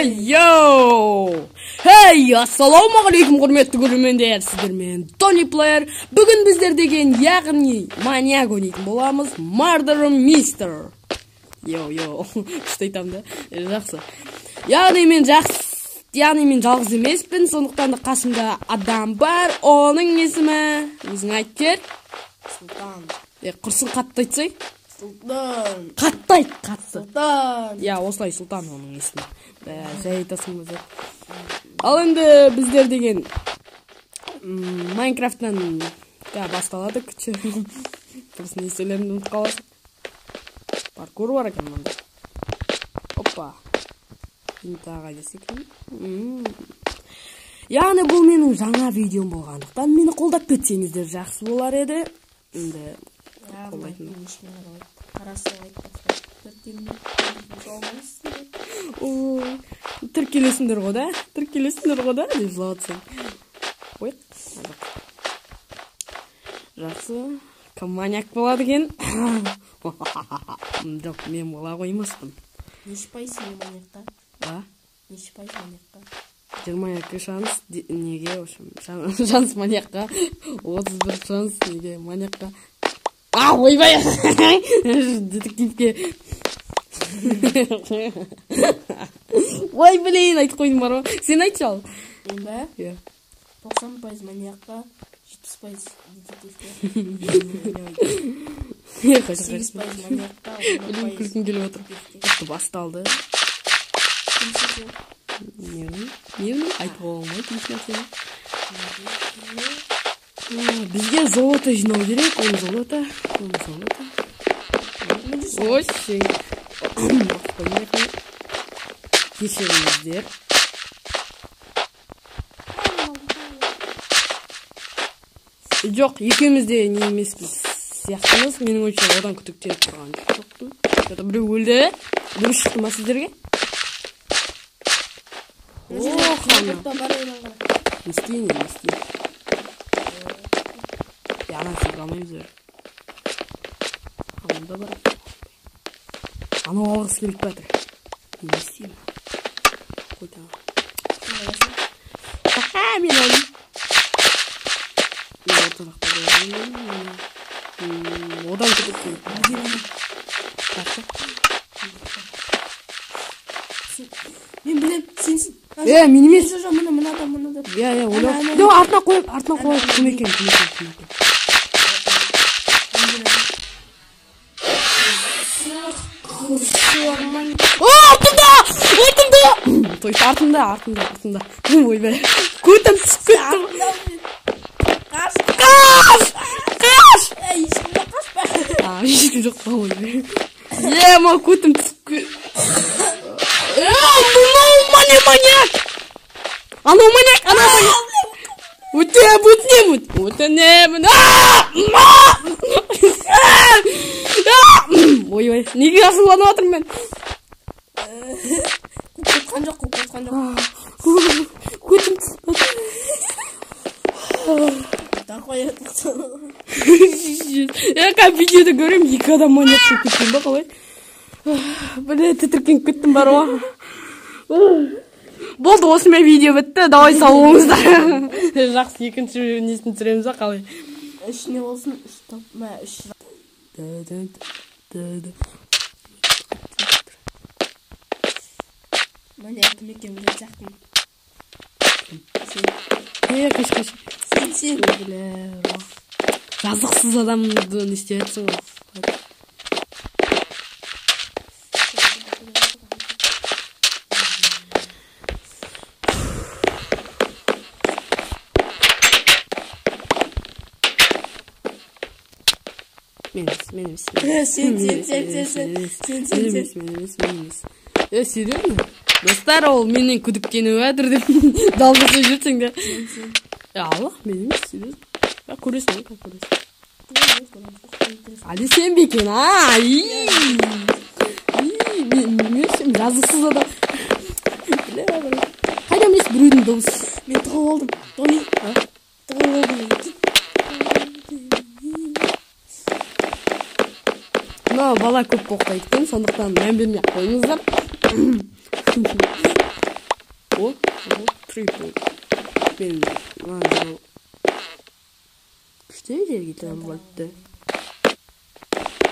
Йоу! Хей, ассалаумағалейкум құрметті көрермендер, сіздермен Тони Плеер. Бүгін біздер деген, яғни маньяк ойнайтын боламыз, Murder Mystery. Йоу, күшті айтам да, жақсы. Яғни мен жалғыз емеспін, сондықтан да қасымда адам бар, оның есімі, өзің айт кер. Сұлтан. Құрсын қатты айтсай? Сұлтан. Қатты айт, қатты. Сұлтан. Осылай Сұлтан оның есімі. Жай айтасың ба? Ал енді біздер деген Майнкрафттан басталады күші. Тұрсын не сөйлерімді ұмытып қаласың. Паркур бар екен мұнда. Опа. Интаға десек. Яғни бұл менің жаңа видеом болғандықтан мені қолдап кетсеңіздер жақсы болар еді. Енді қолдайтын. Тіркелесіңдер ғой да? Деп жылатсың. Ой, жақсы. Кім маньяк болады екен? Жоқ, мен бола қоймаспын. Неше пайыз маньякта? А? Неше пайыз маньякта? 22 шанс неге, шанс маньякқа, 31 шанс неге маньякқа. Ойбай! Детективке. Ой, блин, айтып қойдым бар ғой. Сен айтшы ал. Мен ба? 90% маньякқа, 70% детективке. 8% маньякқа, 10% күлкім келіп отыр. Күшті басталды. Нені? Айтып болмайды, ешнәрсені. Бізге золото жинау керек, оны золото. Ой, кешіріңіздер. Жоқ, екеуміз де не емеспіз сияқтымыз. Менің ойымша одан күдіктеніп тұрған жоқпын. Это біреу өлді. Біреу шықты ма сіздерге? Не істейін. Ана сен қалмаймыз өр. Анында бар. Анау алғыс келіп бәтір. Не істейін? Қойта. Мен алым. Одан күтіп келіп. Мен білем, сенсің. Мен емес. Мына. Жоқ, артына қойып. Кім екен. Артында! То есть артында. Ойбай. Көтім түсіп кетті. Қаш! Ешкімде қашпа. Ешкім жоқ па ойбай. Ма көтім түсіп кетті. Мынау маньяк! Анау маньяк! Өтінемін! Ойбай, неге асыланып отырмын мен? Қуып қотқан жоқ. Көтім түсіп видеода көрем, екі адам маньяк болып кеткен ба қалай? Тітіркеніп кеттім бар ғой. Болды, осымен видео бітті, давай салуыңыздар. Жақсы, екінші несін түсіреміз ба қалай? Үшіне болсын, үш. Маньяктым екен біле жақтым. Қаш. Сен. Жазықсыз адамды не істеп жатсың ғой. Мен емес. Серьезно? Достар, ол менен күдіктеніп жатыр деп далбаса жүрсең де. Алла, мен емес, серьезно. Көресің. Әлі сен бекен, мен жазықсыз адам. Қайда емес біреудің дауысы. Мен тығып алдым. Тони. Тығып алдым. Мына бала көп боқтайды екен, сондықтан мән бермей қойыңыздар. Triple. Ben mano. Күшті жерге тығылып алыпты.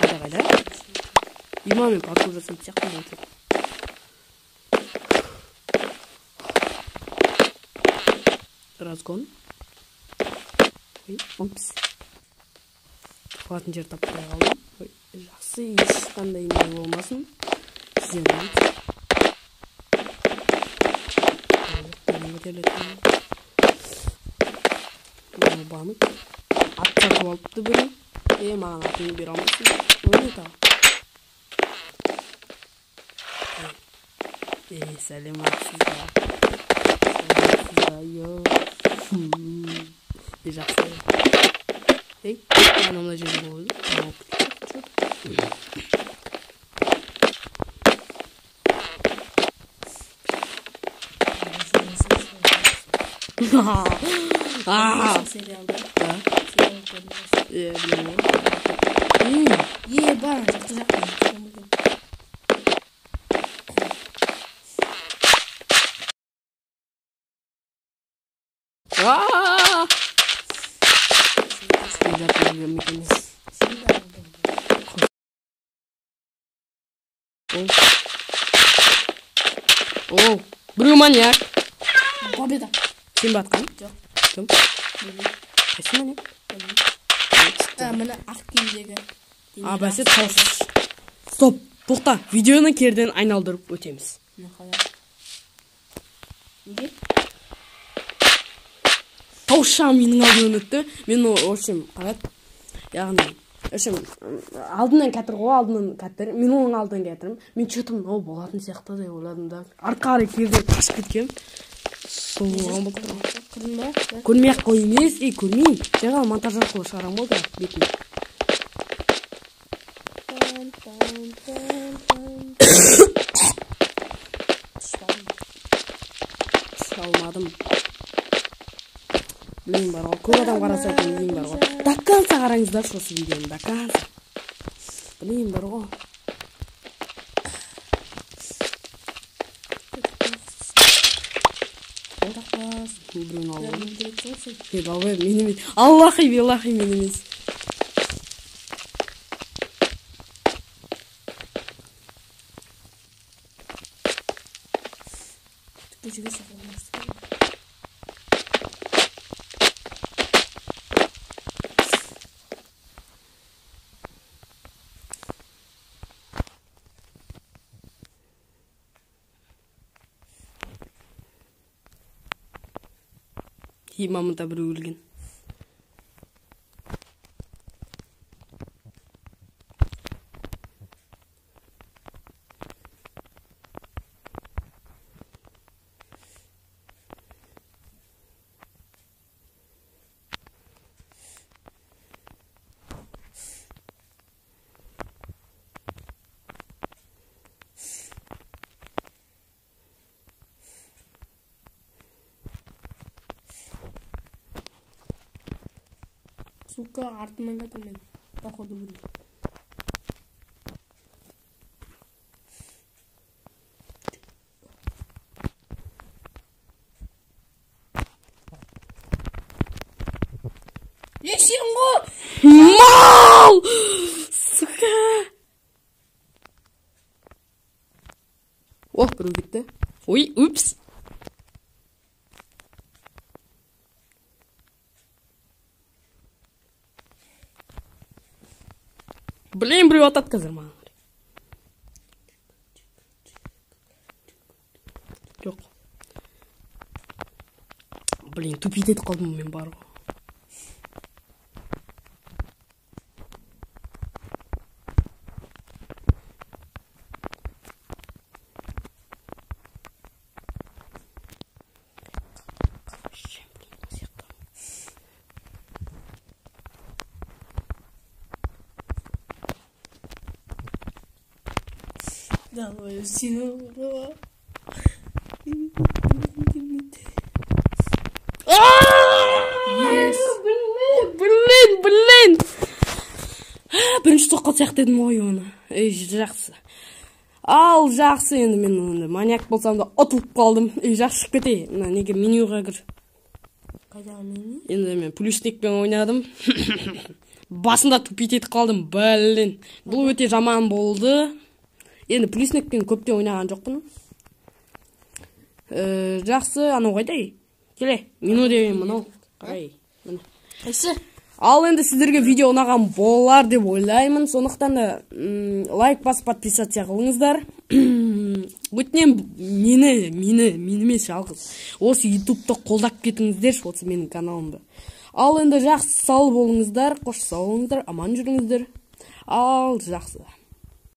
Қайда. Имамен паркур жасайтын сияқтымын айтып. Разгон. Ой, опс. Қуатын жер таппай қалдым. Ой, жақсы, ешқандай не болмасын. Сізден банып ат сатып алыпты біреу. Маған атыңды бере алмайсың. Оны тағы. Сәлематсыздар. Жақсы. Анамда жерде болды. Сериалда. Бар, жақсы. О, біреу маньяк. Победа. Сен батқан? Жоқ. Кім? Қайсы маньяк? Мына ақ киімдегі. Бәсе тауш. Стоп, тоқта. Видеоны керден айналдырып өтеміз. Неге? Тауша менің алдымнан өтті. Мен ошым қарат. Яғни алдынан кәтір ғой, алдынан кәтір. Мен оның алдынан кәтірім. Мен чөтім, болатын сияқты деп ойладым да. Арқары керден қашып кеткем. Соған болып тұрмын. Көрдің ба? Көрмей-ақ қой емес, көрмейін. Жаңа монтаж арқылы шығарам болды бетін. Шалмадым. Білейін бар ғой, көп адам қараса білейін бар ғой. Дакканса қараңыздар шосы видеоны, дакканса. Білейін бар ғой. Біреуін алып. Албай, мен емес. Аллахи, беллахи мен емес. Көшеге шақырмыз. Имамында біреу өлген. Сука, артынан кетемін. Походу буду. Ешен ғой! Мал! Сука! О, біреу кетті. Ой, упс. Блин, біреу атады қазір маған. Жоқ. Блин, тупит етіп қалдым мен бар ғой. Давай, синура. Бірінші тоққа сияқты едім ғой оны. Жақсы. Ал жақсы, енді мен маньяк болсам да ұтылып қалдым. Жақсы шығып кетейін. Мына неге менюға кір. Қайдағы меню? Енді мен плюсникпен ойнадым. Басында тупить етіп қалдым, блин. Бұл өте жаман болды. Енді плюсникпен көптен ойнаған жоқпын. Жақсы, анау қайдай? Келе, меню деген мынау. Қарай. Қайсы? Ал енді сіздерге видео ұнаған болар деп ойлаймын. Сондықтан да лайк басып подписаться қылыңыздар. Өтінем мені емес жалғыз. Осы ютубты қолдап кетіңіздерші, осы менің каналымды. Ал енді жақсы сау болыңыздар, қош сау болыңыздар, аман жүріңіздер. Ал жақсы.